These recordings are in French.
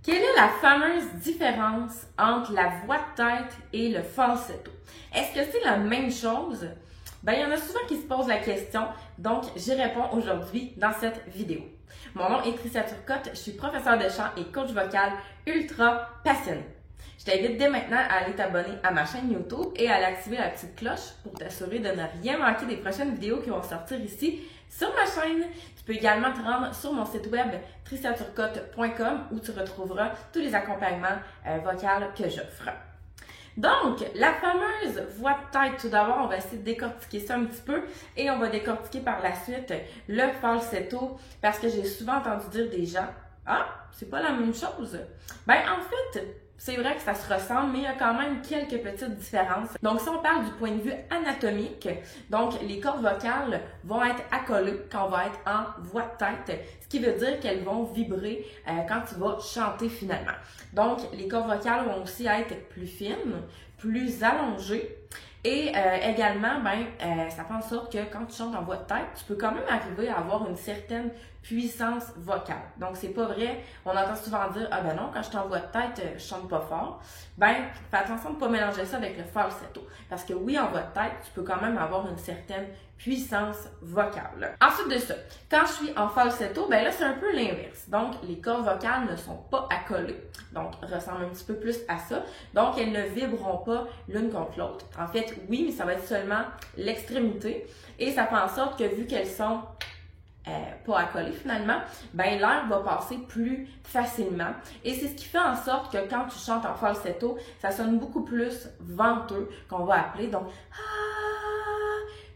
Quelle est la fameuse différence entre la voix de tête et le falsetto? Est-ce que c'est la même chose? Ben, il y en a souvent qui se posent la question, donc j'y réponds aujourd'hui dans cette vidéo. Mon nom est Tricia Turcotte, je suis professeure de chant et coach vocal ultra passionnée. Je t'invite dès maintenant à aller t'abonner à ma chaîne YouTube et à aller activer la petite cloche pour t'assurer de ne rien manquer des prochaines vidéos qui vont sortir ici sur ma chaîne. Tu peux également te rendre sur mon site web triciaturcotte.com où tu retrouveras tous les accompagnements vocaux que j'offre. Donc, la fameuse voix de tête, tout d'abord, on va essayer de décortiquer ça un petit peu et on va décortiquer par la suite le falsetto parce que j'ai souvent entendu dire des gens « Ah, c'est pas la même chose ». Ben, en fait, c'est vrai que ça se ressemble, mais il y a quand même quelques petites différences. Donc, si on parle du point de vue anatomique, donc les cordes vocales vont être accolées quand on va être en voix de tête, ce qui veut dire qu'elles vont vibrer quand tu vas chanter finalement. Donc, les cordes vocales vont aussi être plus fines, plus allongées. Et également, ça fait en sorte que quand tu chantes en voix de tête, tu peux quand même arriver à avoir une certaine puissance vocale. Donc, c'est pas vrai. On entend souvent dire « Ah ben non, quand je suis en voix de tête, je chante pas fort. » Ben, fais attention de ne pas mélanger ça avec le falsetto. Parce que oui, en voix de tête, tu peux quand même avoir une certaine puissance vocale. Ensuite de ça, quand je suis en falsetto, ben là, c'est un peu l'inverse. Donc, les cordes vocales ne sont pas accolées. Donc, ressemblent un petit peu plus à ça. Donc, elles ne vibreront pas l'une contre l'autre. En fait, oui, mais ça va être seulement l'extrémité. Et ça fait en sorte que vu qu'elles sont pas accolées finalement, ben l'air va passer plus facilement. Et c'est ce qui fait en sorte que quand tu chantes en falsetto, ça sonne beaucoup plus venteux, qu'on va appeler. Donc,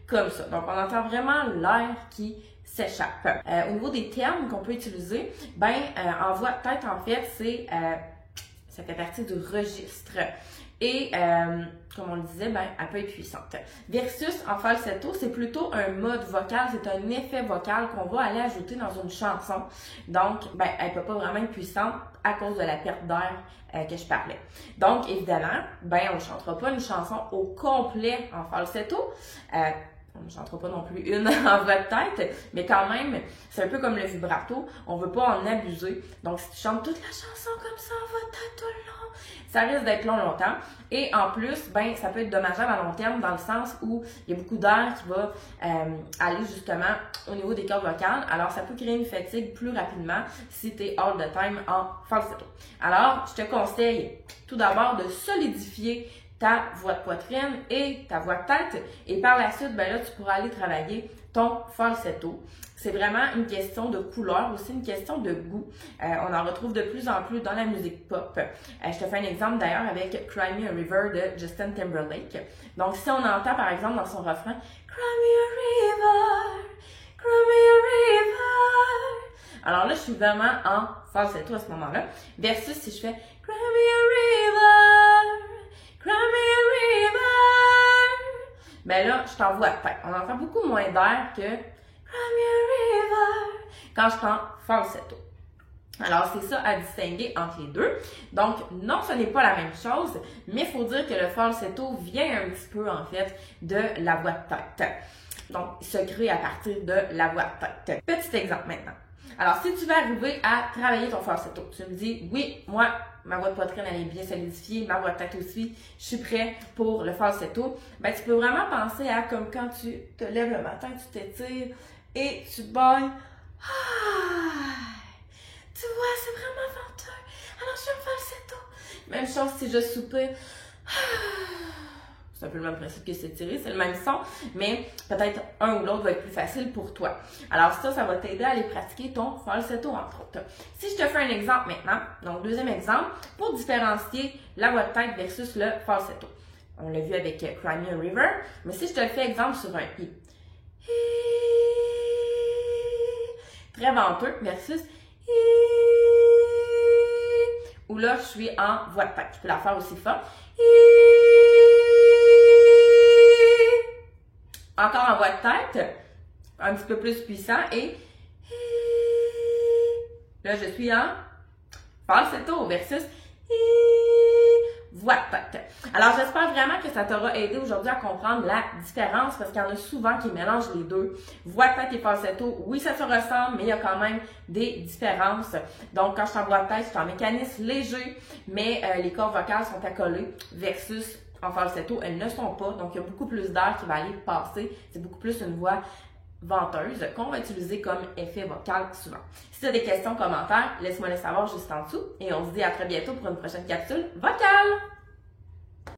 comme ça. Donc, on entend vraiment l'air qui s'échappe. Au niveau des termes qu'on peut utiliser, en voix de tête, en fait, ça fait partie du registre. Et, comme on le disait, elle peut être puissante. Versus en falsetto, c'est plutôt un mode vocal, c'est un effet vocal qu'on va aller ajouter dans une chanson. Donc, elle peut pas vraiment être puissante à cause de la perte d'air que je parlais. Donc, évidemment, on ne chantera pas une chanson au complet en falsetto. On ne chantera pas non plus une en voix de tête, mais quand même, c'est un peu comme le vibrato, on veut pas en abuser. Donc, si tu chantes toute la chanson comme ça en voix de tête tout le long, ça risque d'être longtemps. Et en plus, ça peut être dommageable à long terme dans le sens où il y a beaucoup d'air qui va aller justement au niveau des cordes vocales. Alors, ça peut créer une fatigue plus rapidement si tu es all the time en falsetto. Alors, je te conseille tout d'abord de solidifier ta voix de poitrine et ta voix de tête. Et par la suite, là, tu pourras aller travailler ton falsetto. C'est vraiment une question de couleur, aussi une question de goût. On en retrouve de plus en plus dans la musique pop. Je te fais un exemple d'ailleurs avec Cry Me a River de Justin Timberlake. Donc, si on entend par exemple dans son refrain Cry me a river, cry me a river. Alors là, je suis vraiment en falsetto à ce moment-là. Versus si je fais Cry me a river, cry me a river. Là, je suis en voix de tête. On entend beaucoup moins d'air que Cry me a river quand je suis en falsetto. Alors, c'est ça à distinguer entre les deux. Donc, non, ce n'est pas la même chose, mais il faut dire que le falsetto vient un petit peu, en fait, de la voix de tête. Donc, il se crée à partir de la voix de tête. Petit exemple maintenant. Alors, si tu veux arriver à travailler ton falsetto, tu me dis, oui, moi, ma voix de poitrine, elle est bien solidifiée, ma voix de tête aussi, je suis prêt pour le falsetto. Tu peux vraiment penser à comme quand tu te lèves le matin, tu t'étires et tu te bailles. Tu vois, c'est vraiment venteux. Alors, je suis en falsetto. Même chose si je soupire. C'est un peu le même principe que s'étirer, c'est le même son, mais peut-être un ou l'autre va être plus facile pour toi. Alors ça va t'aider à aller pratiquer ton falsetto entre autres. Si je te fais un exemple maintenant, donc deuxième exemple, pour différencier la voix de tête versus le falsetto. On l'a vu avec Cry Me a River, mais si je te le fais exemple sur un I. Très venteux versus I. Où là, je suis en voix de tête. Je peux la faire aussi fort. Encore en voix de tête, un petit peu plus puissant et là je suis en falsetto versus voix de tête. Alors, j'espère vraiment que ça t'aura aidé aujourd'hui à comprendre la différence parce qu'il y en a souvent qui mélangent les deux. Voix de tête et falsetto, oui, ça se ressemble, mais il y a quand même des différences. Donc, quand je suis en voix de tête, je suis en mécanisme léger, mais les cordes vocales sont accolées versus en falsetto, elles ne sont pas. Donc, il y a beaucoup plus d'air qui va aller passer. C'est beaucoup plus une voix venteuse qu'on va utiliser comme effet vocal souvent. Si tu as des questions, commentaires, laisse-moi les savoir juste en dessous et on se dit à très bientôt pour une prochaine capsule vocale!